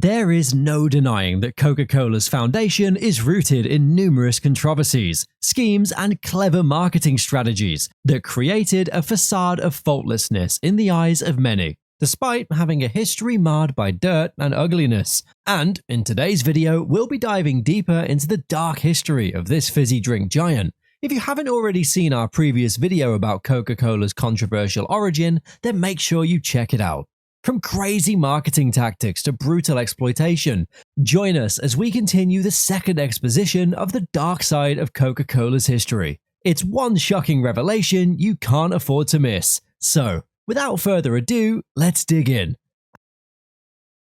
There is no denying that Coca-Cola's foundation is rooted in numerous controversies, schemes, and clever marketing strategies that created a facade of faultlessness in the eyes of many, despite having a history marred by dirt and ugliness. And in today's video, we'll be diving deeper into the dark history of this fizzy drink giant. If you haven't already seen our previous video about Coca-Cola's controversial origin, then make sure you check it out. From crazy marketing tactics to brutal exploitation, join us as we continue the second exposition of the dark side of Coca-Cola's history. It's one shocking revelation you can't afford to miss. So, without further ado, let's dig in.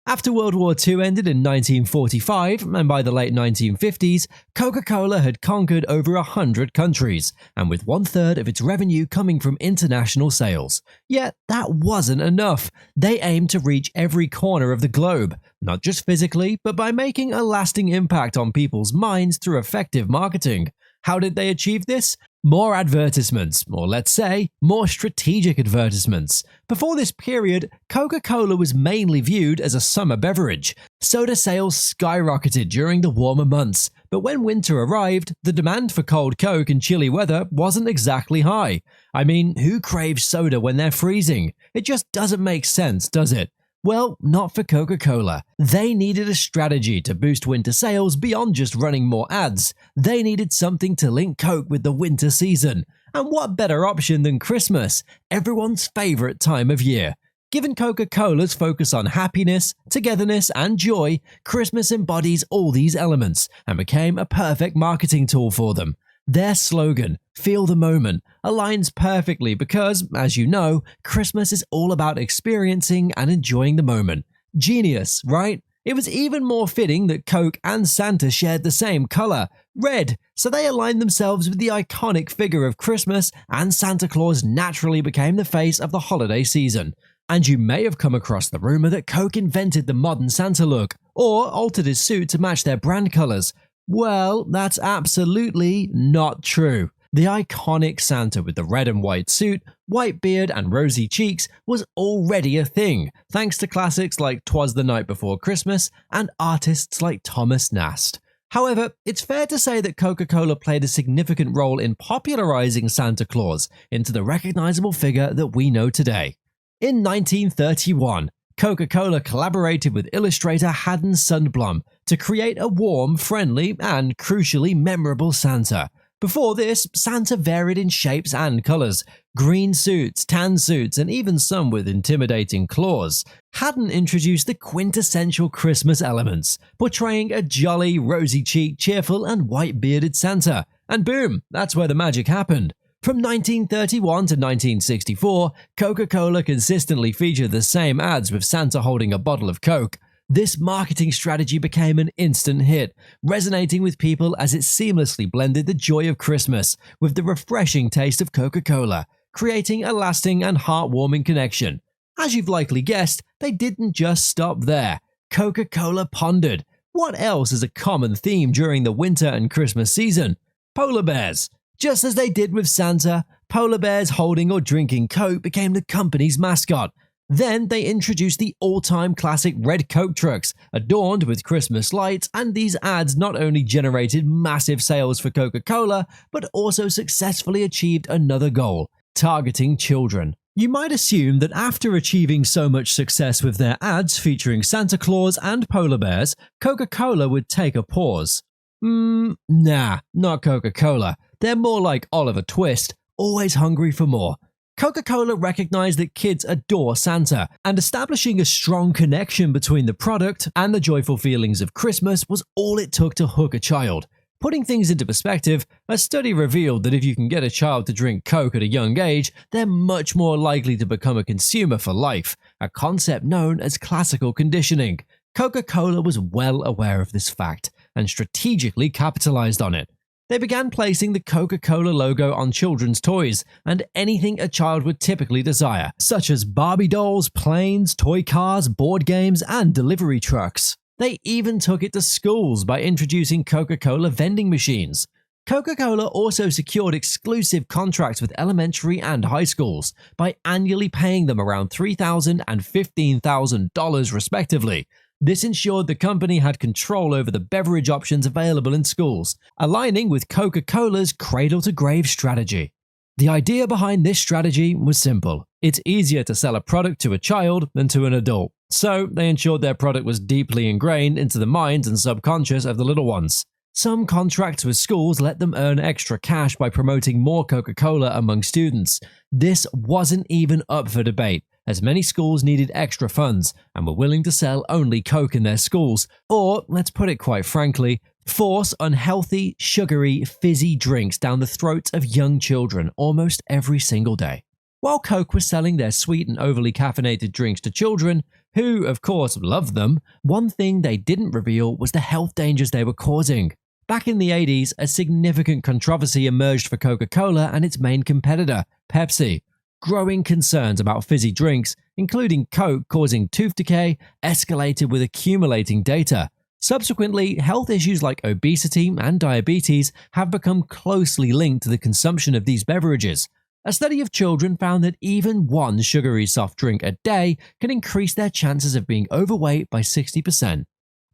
After World War II ended in 1945, and by the late 1950s, Coca-Cola had conquered over 100 countries, and with 1/3 of its revenue coming from international sales. Yet, that wasn't enough. They aimed to reach every corner of the globe, not just physically, but by making a lasting impact on people's minds through effective marketing. How did they achieve this? More advertisements, or let's say, more strategic advertisements. Before this period, Coca-Cola was mainly viewed as a summer beverage. Soda sales skyrocketed during the warmer months, but when winter arrived, the demand for cold Coke in chilly weather wasn't exactly high. I mean, who craves soda when they're freezing? It just doesn't make sense, does it? Well, not for Coca-Cola. They needed a strategy to boost winter sales beyond just running more ads. They needed something to link Coke with the winter season. And what better option than Christmas, everyone's favorite time of year? Given Coca-Cola's focus on happiness, togetherness, and joy, Christmas embodies all these elements and became a perfect marketing tool for them. Their slogan, "Feel the Moment," aligns perfectly because, as you know, Christmas is all about experiencing and enjoying the moment. Genius, right? It was even more fitting that Coke and Santa shared the same color, red, so they aligned themselves with the iconic figure of Christmas, and Santa Claus naturally became the face of the holiday season. And you may have come across the rumor that Coke invented the modern Santa look, or altered his suit to match their brand colors. Well, that's absolutely not true. The iconic Santa with the red and white suit, white beard, and rosy cheeks was already a thing, thanks to classics like "'Twas the Night Before Christmas" and artists like Thomas Nast. However, it's fair to say that Coca-Cola played a significant role in popularizing Santa Claus into the recognizable figure that we know today. In 1931, Coca-Cola collaborated with illustrator Haddon Sundblom to create a warm, friendly, and crucially memorable Santa. Before this, Santa varied in shapes and colors: green suits, tan suits, and even some with intimidating claws. Haddon introduced the quintessential Christmas elements, portraying a jolly, rosy-cheeked, cheerful, and white-bearded Santa. And boom, that's where the magic happened. From 1931 to 1964, Coca-Cola consistently featured the same ads with Santa holding a bottle of Coke. This marketing strategy became an instant hit, resonating with people as it seamlessly blended the joy of Christmas with the refreshing taste of Coca-Cola, creating a lasting and heartwarming connection. As you've likely guessed, they didn't just stop there. Coca-Cola pondered, what else is a common theme during the winter and Christmas season? Polar bears. Just as they did with Santa, polar bears holding or drinking Coke became the company's mascot. Then they introduced the all-time classic red Coke trucks, adorned with Christmas lights, and these ads not only generated massive sales for Coca-Cola, but also successfully achieved another goal: targeting children. You might assume that after achieving so much success with their ads featuring Santa Claus and polar bears, Coca-Cola would take a pause. Nah, not Coca-Cola. They're more like Oliver Twist, always hungry for more. Coca-Cola recognized that kids adore Santa, and establishing a strong connection between the product and the joyful feelings of Christmas was all it took to hook a child. Putting things into perspective, a study revealed that if you can get a child to drink Coke at a young age, they're much more likely to become a consumer for life, a concept known as classical conditioning. Coca-Cola was well aware of this fact and strategically capitalized on it. They began placing the Coca-Cola logo on children's toys and anything a child would typically desire, such as Barbie dolls, planes, toy cars, board games, and delivery trucks. They even took it to schools by introducing Coca-Cola vending machines. Coca-Cola also secured exclusive contracts with elementary and high schools by annually paying them around $3,000 and $15,000 respectively. This ensured the company had control over the beverage options available in schools, aligning with Coca-Cola's cradle-to-grave strategy. The idea behind this strategy was simple. It's easier to sell a product to a child than to an adult, so they ensured their product was deeply ingrained into the minds and subconscious of the little ones. Some contracts with schools let them earn extra cash by promoting more Coca-Cola among students. This wasn't even up for debate, as many schools needed extra funds and were willing to sell only Coke in their schools, or, let's put it quite frankly, force unhealthy, sugary, fizzy drinks down the throats of young children almost every single day. While Coke was selling their sweet and overly caffeinated drinks to children, who, of course, loved them, one thing they didn't reveal was the health dangers they were causing. Back in the 80s, a significant controversy emerged for Coca-Cola and its main competitor, Pepsi. Growing concerns about fizzy drinks, including Coke causing tooth decay, escalated with accumulating data. Subsequently, health issues like obesity and diabetes have become closely linked to the consumption of these beverages. A study of children found that even one sugary soft drink a day can increase their chances of being overweight by 60%.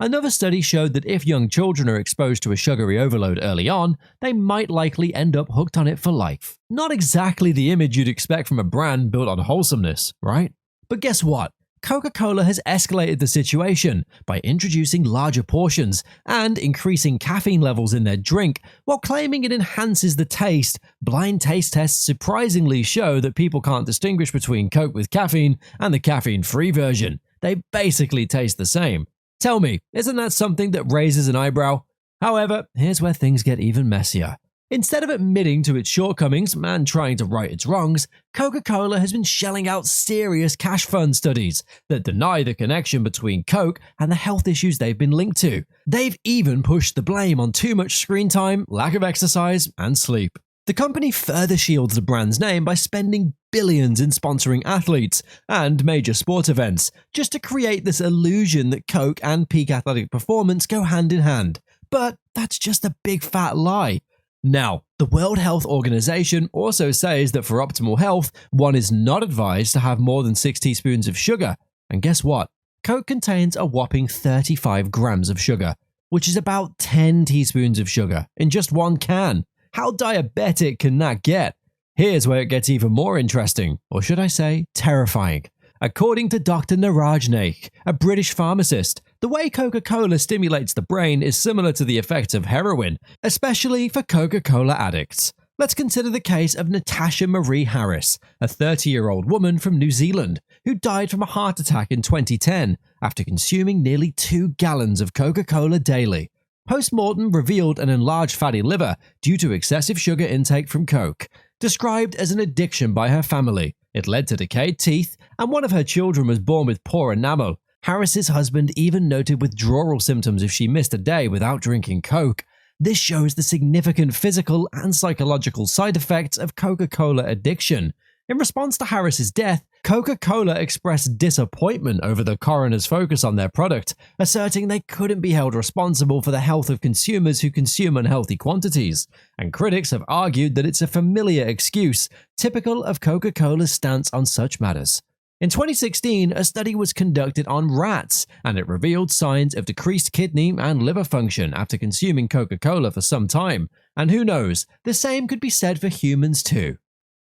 Another study showed that if young children are exposed to a sugary overload early on, they might likely end up hooked on it for life. Not exactly the image you'd expect from a brand built on wholesomeness, right? But guess what? Coca-Cola has escalated the situation by introducing larger portions and increasing caffeine levels in their drink while claiming it enhances the taste. Blind taste tests surprisingly show that people can't distinguish between Coke with caffeine and the caffeine-free version. They basically taste the same. Tell me, isn't that something that raises an eyebrow? However, here's where things get even messier. Instead of admitting to its shortcomings and trying to right its wrongs, Coca-Cola has been shelling out serious cash fund studies that deny the connection between Coke and the health issues they've been linked to. They've even pushed the blame on too much screen time, lack of exercise, and sleep. The company further shields the brand's name by spending billions in sponsoring athletes and major sport events, just to create this illusion that Coke and peak athletic performance go hand in hand. But that's just a big fat lie. Now, the World Health Organization also says that for optimal health, one is not advised to have more than 6 teaspoons of sugar. And guess what? Coke contains a whopping 35 grams of sugar, which is about 10 teaspoons of sugar in just one can. How diabetic can that get? Here's where it gets even more interesting, or should I say, terrifying. According to Dr. Niraj Naik, a British pharmacist, the way Coca-Cola stimulates the brain is similar to the effects of heroin, especially for Coca-Cola addicts. Let's consider the case of Natasha Harris, a 30-year-old woman from New Zealand who died from a heart attack in 2010 after consuming nearly 2 gallons of Coca-Cola daily. Post-mortem revealed an enlarged fatty liver due to excessive sugar intake from Coke. Described as an addiction by her family, it led to decayed teeth, and one of her children was born with poor enamel. Harris's husband even noted withdrawal symptoms if she missed a day without drinking Coke. This shows the significant physical and psychological side effects of Coca-Cola addiction. In response to Harris's death, Coca-Cola expressed disappointment over the coroner's focus on their product, asserting they couldn't be held responsible for the health of consumers who consume unhealthy quantities. And critics have argued that it's a familiar excuse, typical of Coca-Cola's stance on such matters. In 2016, a study was conducted on rats, and it revealed signs of decreased kidney and liver function after consuming Coca-Cola for some time. And who knows, the same could be said for humans too.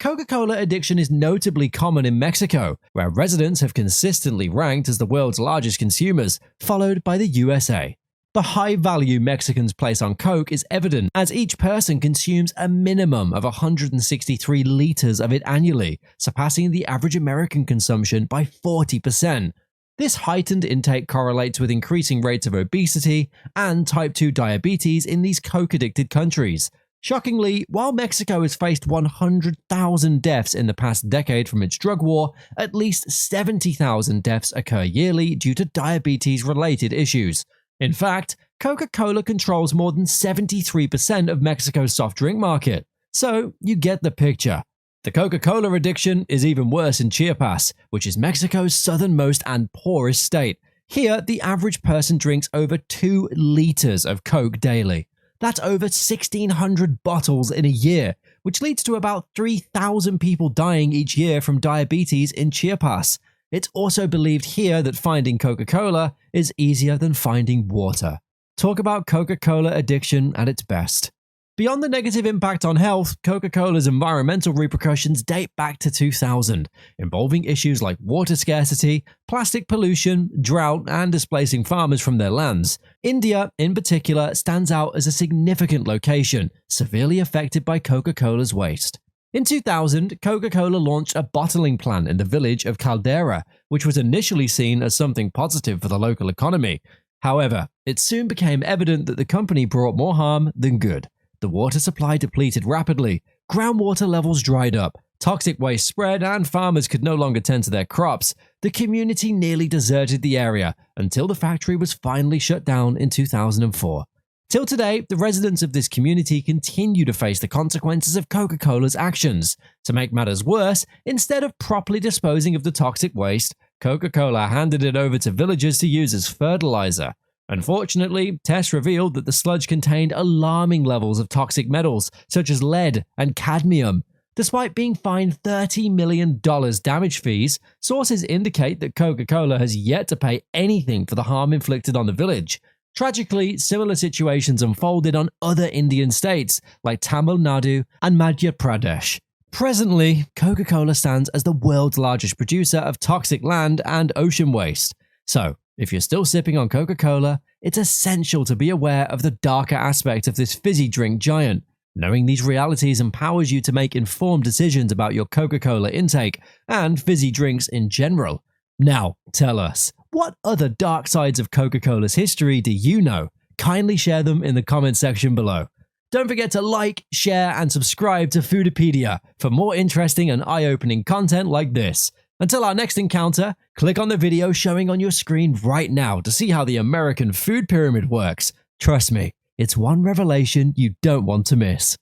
Coca-Cola addiction is notably common in Mexico, where residents have consistently ranked as the world's largest consumers, followed by the USA. The high value Mexicans place on Coke is evident, as each person consumes a minimum of 163 liters of it annually, surpassing the average American consumption by 40%. This heightened intake correlates with increasing rates of obesity and type 2 diabetes in these Coke-addicted countries. Shockingly, while Mexico has faced 100,000 deaths in the past decade from its drug war, at least 70,000 deaths occur yearly due to diabetes-related issues. In fact, Coca-Cola controls more than 73% of Mexico's soft drink market. So, you get the picture. The Coca-Cola addiction is even worse in Chiapas, which is Mexico's southernmost and poorest state. Here, the average person drinks over 2 liters of Coke daily. That's over 1,600 bottles in a year, which leads to about 3,000 people dying each year from diabetes in Chiapas. it's also believed here that finding Coca-Cola is easier than finding water. Talk about Coca-Cola addiction at its best. Beyond the negative impact on health, Coca-Cola's environmental repercussions date back to 2000, involving issues like water scarcity, plastic pollution, drought, and displacing farmers from their lands. India, in particular, stands out as a significant location, severely affected by Coca-Cola's waste. In 2000, Coca-Cola launched a bottling plant in the village of Caldera, which was initially seen as something positive for the local economy. However, it soon became evident that the company brought more harm than good. The water supply depleted rapidly, groundwater levels dried up, toxic waste spread, and farmers could no longer tend to their crops. The community nearly deserted the area until the factory was finally shut down in 2004. Till today, the residents of this community continue to face the consequences of Coca-Cola's actions. To make matters worse, instead of properly disposing of the toxic waste, Coca-Cola handed it over to villagers to use as fertilizer. Unfortunately, tests revealed that the sludge contained alarming levels of toxic metals such as lead and cadmium. Despite being fined $30 million damage fees, sources indicate that Coca-Cola has yet to pay anything for the harm inflicted on the village. Tragically, similar situations unfolded on other Indian states like Tamil Nadu and Madhya Pradesh. Presently, Coca-Cola stands as the world's largest producer of toxic land and ocean waste. So, if you're still sipping on Coca-Cola, it's essential to be aware of the darker aspect of this fizzy drink giant. Knowing these realities empowers you to make informed decisions about your Coca-Cola intake and fizzy drinks in general. Now, tell us, what other dark sides of Coca-Cola's history do you know? Kindly share them in the comment section below. Don't forget to like, share, and subscribe to Foodipedia for more interesting and eye-opening content like this. Until our next encounter, click on the video showing on your screen right now to see how the American food pyramid works. Trust me, it's one revelation you don't want to miss.